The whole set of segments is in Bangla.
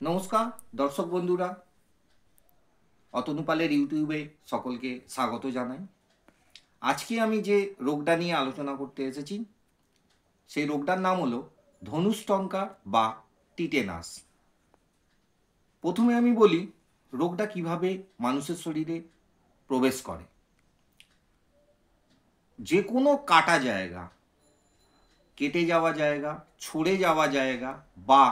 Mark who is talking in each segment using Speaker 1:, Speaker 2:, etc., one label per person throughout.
Speaker 1: নমস্কার দর্শক বন্ধুরা, অতনুপালের ইউটিউবে সকলকে স্বাগত জানাই। আজকে আমি যে রোগটা নিয়ে আলোচনা করতে এসেছি সেই রোগটার নাম হলো ধনুষ্টঙ্কার বা টিটেনাস। প্রথমে আমি বলি রোগটা কিভাবে মানুষের শরীরে প্রবেশ করে। যে কোনো কাটা জায়গা, কেটে যাওয়া জায়গা, ছড়ে যাওয়া জায়গা বা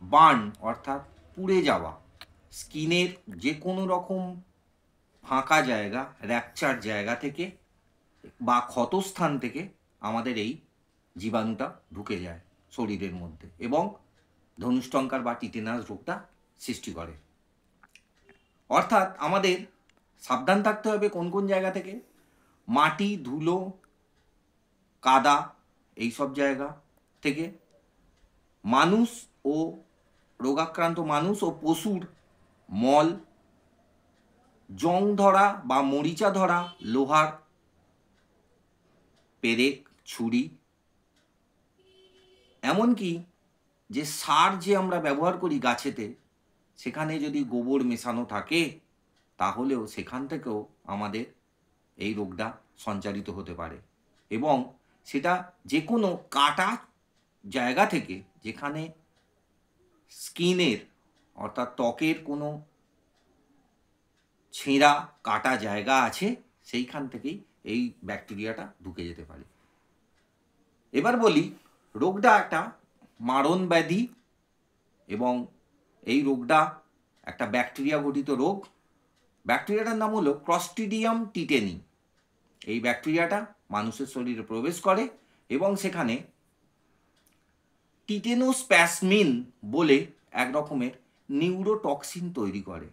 Speaker 1: বার্ন অর্থাৎ পুড়ে যাওয়া স্কিনের যে কোনো রকম ফাঁকা জায়গা, র্যাপচার জায়গা থেকে বা ক্ষতস্থান থেকে আমাদের এই জীবাণুটা ঢুকে যায় শরীরের মধ্যে এবং ধনুষ্টঙ্কার বা টিটেনাস রোগটা সৃষ্টি করে। অর্থাৎ আমাদের সাবধান থাকতে হবে কোন কোন জায়গা থেকে। মাটি, ধুলো, কাদা, এইসব জায়গা থেকে, মানুষ ও রোগাক্রান্ত মানুষ ও পশুর মল, জং ধরা বা মরিচা ধরা লোহার পেরেক, ছুরি, এমনকি যে সার যে আমরা ব্যবহার করি গাছেতে, সেখানে যদি গোবর মেশানো থাকে তাহলেও সেখান থেকেও আমাদের এই রোগটা সঞ্চারিত হতে পারে। এবং সেটা যে কোনো কাটা জায়গা থেকে, যেখানে স্কিনের অর্থাৎ ত্বকের কোনো ছেঁড়া কাটা জায়গা আছে, সেইখান থেকেই এই ব্যাকটেরিয়াটা ঢুকে যেতে পারে। এবার বলি রোগটা একটা মারণ ব্যাধি এবং এই রোগটা একটা ব্যাকটেরিয়া ঘটিত রোগ। ব্যাকটেরিয়াটার নাম হলো ক্লস্ট্রিডিয়াম টিটেনি। এই ব্যাকটেরিয়াটা মানুষের শরীরে প্রবেশ করে এবং সেখানে টিটেনোস্প্যাসমিন বলে এক রকমের নিউরোটক্সিন তৈরি করে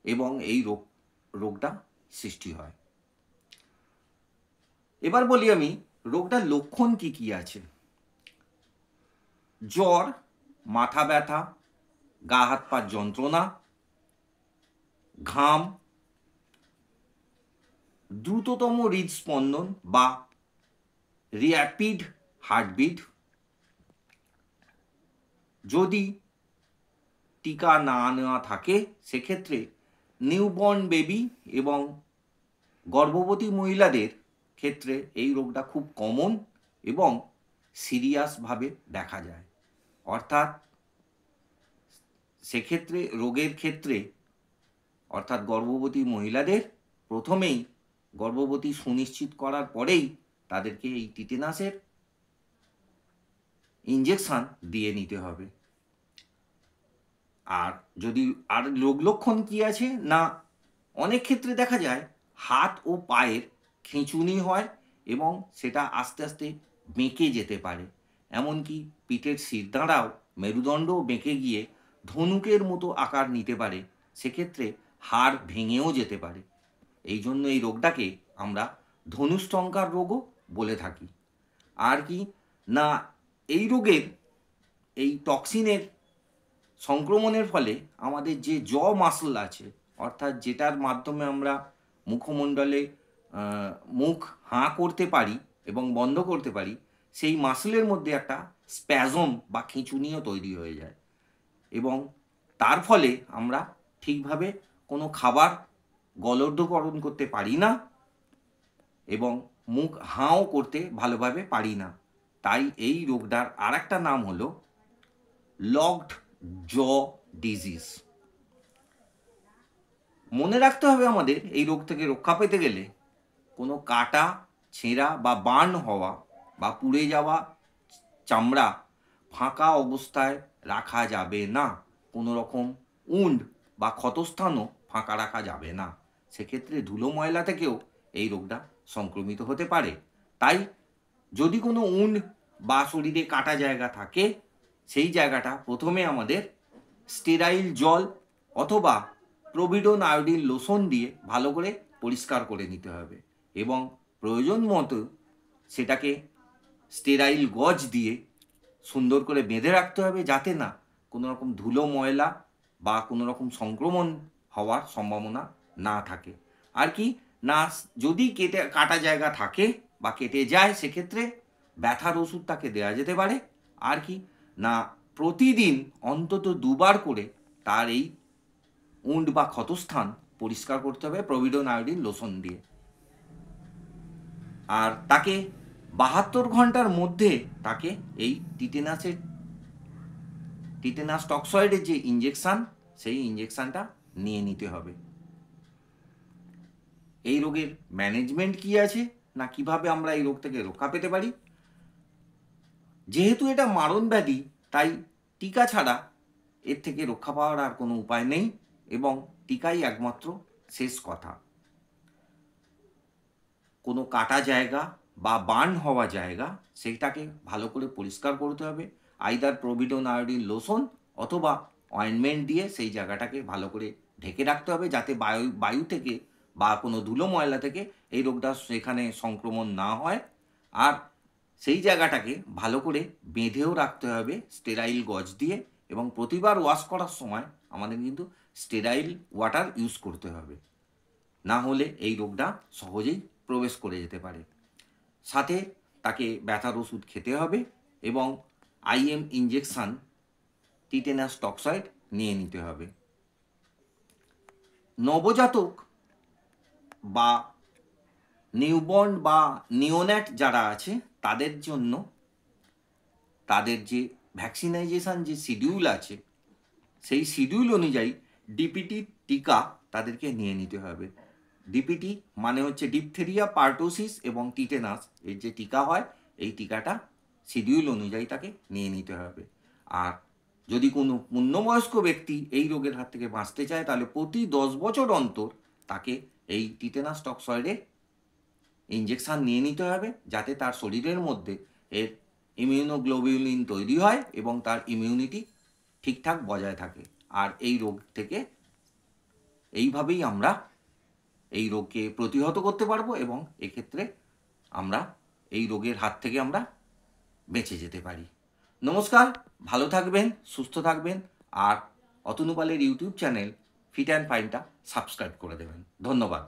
Speaker 1: এবং এই রোগটা সৃষ্টি হয়। এবার বলি আমি রোগটার লক্ষণ কি কি আছে। জ্বর, মাথা ব্যথা, গা হাত পা যন্ত্রণা, ঘাম, দ্রুততম হৃদস্পন্দন বা র্যাপিড হার্টবিট। যদি টিকা না নেওয়া থাকে সেক্ষেত্রে নিউবর্ন বেবি এবং গর্ভবতী মহিলাদের ক্ষেত্রে এই রোগটা খুব কমন এবং সিরিয়াসভাবে দেখা যায়। অর্থাৎ সেক্ষেত্রে রোগের ক্ষেত্রে অর্থাৎ গর্ভবতী মহিলাদের প্রথমেই গর্ভবতী সুনিশ্চিত করার পরেই তাদেরকে এই টিটেনাসের ইঞ্জেকশন দিয়ে নিতে হবে। আর যদি আর রোগ লক্ষণ কি আছে না, অনেক ক্ষেত্রে দেখা যায় হাত ও পায়ের খিঁচুনি হয় এবং সেটা আস্তে আস্তে বেঁকে যেতে পারে। এমনকি পিঠের শিরদাঁড়াও, মেরুদণ্ডও বেঁকে গিয়ে ধনুকের মতো আকার নিতে পারে। সেক্ষেত্রে হাড় ভেঙেও যেতে পারে। এই জন্য এই রোগটাকে আমরা ধনুষ্টঙ্কার রোগও বলে থাকি। আর কি না, এই রোগের এই টক্সিনের সংক্রমণের ফলে আমাদের যে জ মাসল আছে, অর্থাৎ যেটার মাধ্যমে আমরা মুখমণ্ডলে মুখ হাঁ করতে পারি এবং বন্ধ করতে পারি, সেই মাসলের মধ্যে একটা স্প্যাজম বা খিঁচুনিও তৈরি হয়ে যায় এবং তার ফলে আমরা ঠিকভাবে কোনো খাবার গলদকরণ করতে পারি না এবং মুখ হাঁও করতে ভালোভাবে পারি না। তাই এই রোগটার আর একটা নাম হলো লকড জ ডিজিজ। মনে রাখতে হবে আমাদের এই রোগ থেকে রক্ষা পেতে গেলে কোনো কাটা, ছেঁড়া বা বার্ন হওয়া বা পুড়ে যাওয়া চামড়া ফাঁকা অবস্থায় রাখা যাবে না। কোনো রকম উন্ড বা ক্ষতস্থানও ফাঁকা রাখা যাবে না। সেক্ষেত্রে ধুলো ময়লা থেকেও এই রোগটা সংক্রমিত হতে পারে। তাই যদি কোনো উন্ড বা শরীরে কাটা জায়গা থাকে, সেই জায়গাটা প্রথমে আমাদের স্টেরাইল জল অথবা প্রোভিডোন আয়োডিন লোশন দিয়ে ভালো করে পরিষ্কার করে নিতে হবে এবং প্রয়োজন মতো সেটাকে স্টেরাইল গজ দিয়ে সুন্দর করে বেঁধে রাখতে হবে, যাতে না কোনো রকম ধুলো ময়লা বা কোনো রকম সংক্রমণ হওয়ার সম্ভাবনা না থাকে। আর কি না, যদি কাটা জায়গা থাকে বা কেটে যায় সেক্ষেত্রে ব্যথার ওষুধ তাকে দেওয়া যেতে পারে। আর কি না, প্রতিদিন অন্তত 2 বার করে তার এই উন্ড বা ক্ষতস্থান পরিষ্কার করতে হবে প্রভিডন আয়োডিন লোশন দিয়ে। আর তাকে 72 ঘন্টার মধ্যে তাকে এই টিটেনাস টক্সয়েডের যে ইঞ্জেকশন, সেই ইঞ্জেকশনটা নিয়ে নিতে হবে। এই রোগের ম্যানেজমেন্ট কি আছে, না কিভাবে আমরা এই রোগ থেকে রক্ষা পেতে পারি? যেহেতু এটা মারণ ব্যাধি, তাই টিকা ছাড়া এর থেকে রক্ষা পাওয়ার আর কোনো উপায় নেই এবং টিকাই একমাত্র শেষ কথা। কোনো কাটা জায়গা বা বার্ন হওয়া জায়গা, সেইটাকে ভালো করে পরিষ্কার করতে হবে, আইদার প্রভিডন আয়োডিন লোশন অথবা অয়েনমেন্ট দিয়ে সেই জায়গাটাকে ভালো করে ঢেকে রাখতে হবে, যাতে বায়ু থেকে বা কোনো ধুলো ময়লা থেকে এই রোগটা সেখানে সংক্রমণ না হয়। আর সেই জায়গাটাকে ভালো করে বেঁধেও রাখতে হবে স্টেরাইল গজ দিয়ে, এবং প্রতিবার ওয়াশ করার সময় আমাদের কিন্তু স্টেরাইল ওয়াটার ইউজ করতে হবে, না হলে এই রোগটা সহজেই প্রবেশ করে যেতে পারে। সাথে তাকে ব্যথার ওষুধ খেতে হবে এবং আইএম ইঞ্জেকশন টিটেনাস টক্সয়েড নিয়ে নিতে হবে। নবজাতক বা নিউবর্ন বা নিওন্যাট যারা আছে তাদের জন্য তাদের যে ভ্যাকসিনাইজেশন যে শিডিউল আছে, সেই শিডিউল অনুযায়ী ডিপিটি টিকা তাদেরকে নিয়ে নিতে হবে। ডিপিটি মানে হচ্ছে ডিপথেরিয়া, পার্টোসিস এবং টিটেনাস এর যে টিকা হয়, এই টিকাটা শিডিউল অনুযায়ী তাকে নিয়ে নিতে হবে। আর যদি কোনো পূর্ণবয়স্ক ব্যক্তি এই রোগের হাত থেকে বাঁচতে চায়, তাহলে প্রতি 10 বছর অন্তর তাকে এই টিটেনাস টক্সয়েডের ইঞ্জেকশন নিয়ে নিতে হবে, যাতে তার শরীরের মধ্যে এর ইমিউনোগ্লোবিউলিন তৈরি হয় এবং তার ইমিউনিটি ঠিকঠাক বজায় থাকে। আর এই রোগ থেকে এইভাবেই আমরা এই রোগকে প্রতিহত করতে পারবো এবং এক্ষেত্রে আমরা এই রোগের হাত থেকে আমরা বেঁচে যেতে পারি। নমস্কার, ভালো থাকবেন, সুস্থ থাকবেন, আর অতনু পালের ইউটিউব চ্যানেল ফিট অ্যান্ড ফাইনটা সাবস্ক্রাইব করে দেবেন। ধন্যবাদ।